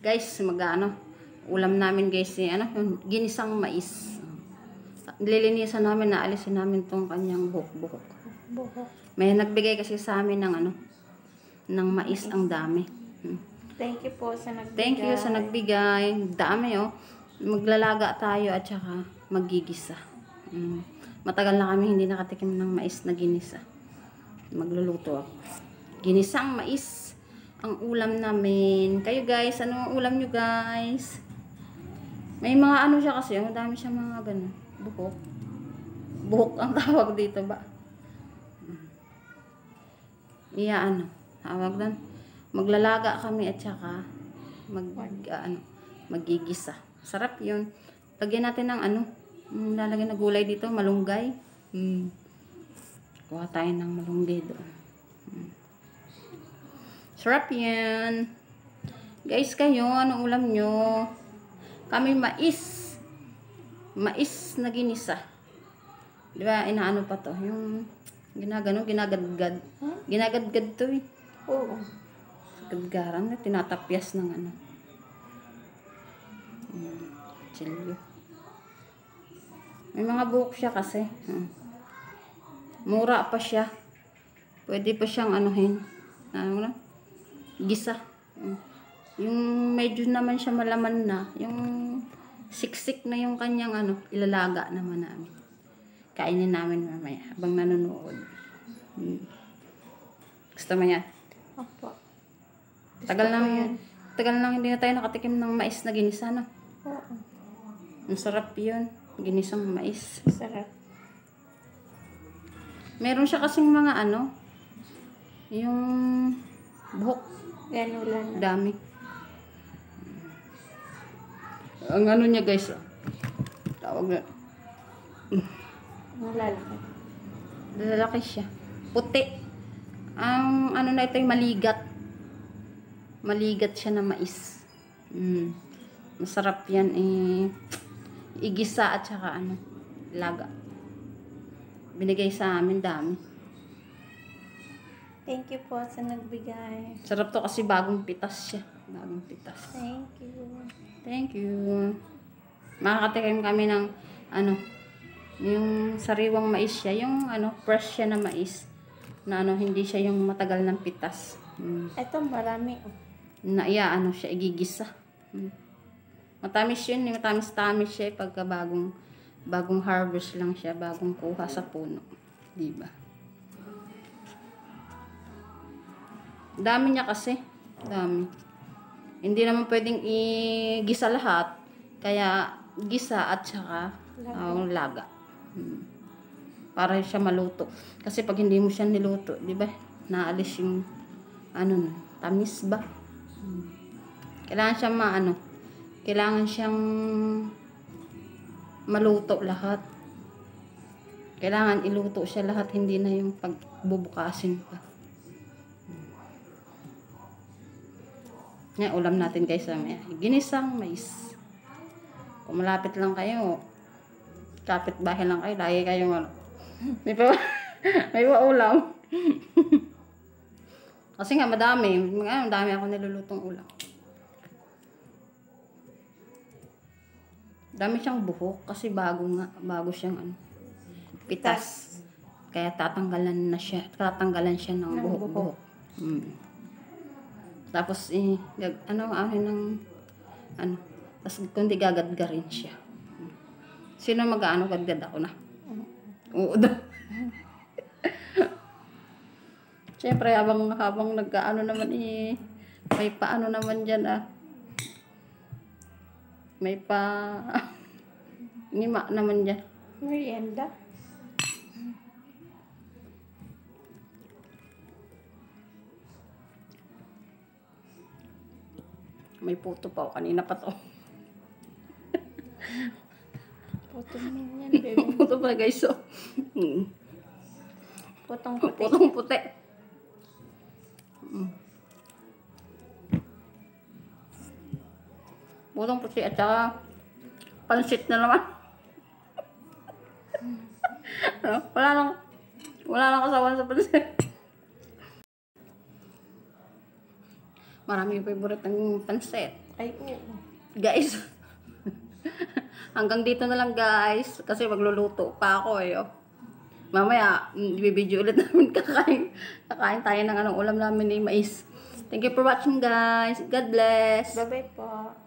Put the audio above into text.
Guys, ulam namin guys, yung ginisang mais. Nililinisan namin, naalisin namin tong kanyang buhok-buhok. May nagbigay kasi sa amin ng mais, ang dami. Thank you po sa nagbigay. Thank you sa nagbigay. Dami oh. Maglalaga tayo at saka magigisa. Matagal na kami hindi nakatikim ng mais na ginisa. Magluluto ako. Ginisang mais ang ulam namin. Kayo guys, ano ang ulam nyo guys? May mga ano siya kasi, madami siya mga ganun. Buhok. Buhok ang tawag dito ba? Tawag doon. Maglalaga kami at saka magigisa. Sarap yun. Lagyan natin ng lalagyan na gulay dito, malunggay. Kuha tayo ng malunggay doon. Sarap yan. Guys, kayo, anong ulam nyo? Kami mais. Mais na ginisa. Di ba, inaano pa to? Yung ginagadgad. Ginagadgad to eh. Oo. Gadgaran na, tinatapyas ng chilyo. May mga buhok siya kasi. Mura pa siya. Pwede pa siyang gisa. Yung medyo naman siya malaman na, yung siksik na yung kanyang ilalaga naman namin. Kainin namin mamaya habang nanonood. Gusto mo yan? Opo. Tagal lang hindi na tayo nakatikim ng mais na ginisa, no? Oo. Ang sarap yun. Ginisang mais. Sarap. Meron siya kasing mga yung buhok. Ganulan. Dami. Ang niya guys, tawag na. Malalaki. Lalaki siya. Puti. Ang na ito yung maligat. Maligat siya na mais. Masarap yan igisa at saka laga. Binigay sa amin, dami. Thank you po sa nagbigay. Sarap to kasi bagong pitas siya. Bagong pitas. Thank you. Thank you. Makakatikim kami ng yung sariwang mais siya, yung fresh siya na mais. Na hindi siya yung matagal ng pitas. Ito marami. Na siya igigisa. Matamis yun, matamis-tamis siya pagka bagong harvest lang siya, bagong kuha sa puno. Diba? Dami niya kasi. Dami. Hindi naman pwedeng igisa lahat. Kaya gisa at saka laga. Para siya maluto. Kasi pag hindi mo siya niluto, di ba? Naalis yung tamis ba? Kailangan siya kailangan siyang maluto lahat. Kailangan iluto siya lahat, hindi na yung pagbubukasin pa. Yan, ulam natin guys. Ginisang mais. Kung malapit lang kayo, kapit bahay lang kayo, lagi kayong may pa ulam. Kasi nga madami ako nilulutong ulam. Dami siyang buhok kasi bago siyang pitas. Kaya tatanggalan siya ng buhok. Tapos tapos kundi gagadgarin siya. Sino gadgad ako na? Oo daw. Siyempre habang naman may paano naman diyan may nima naman diyan. Merienda. May puto pa kanina pa to. Puto naman yan, baby. Puto pa guys, so. Putong puti. Putong puti. Putong puti at saka pansit na naman. Wala lang kasawan sa pansit. Marami yung favorite ng pansit. Ay, oo. Guys, hanggang dito na lang guys. Kasi magluluto pa ako eh. Oh. Mamaya, ibibidyo ulit namin kakain. Kakain tayo ng anong ulam namin ni mais. Thank you for watching guys. God bless. Bye-bye po.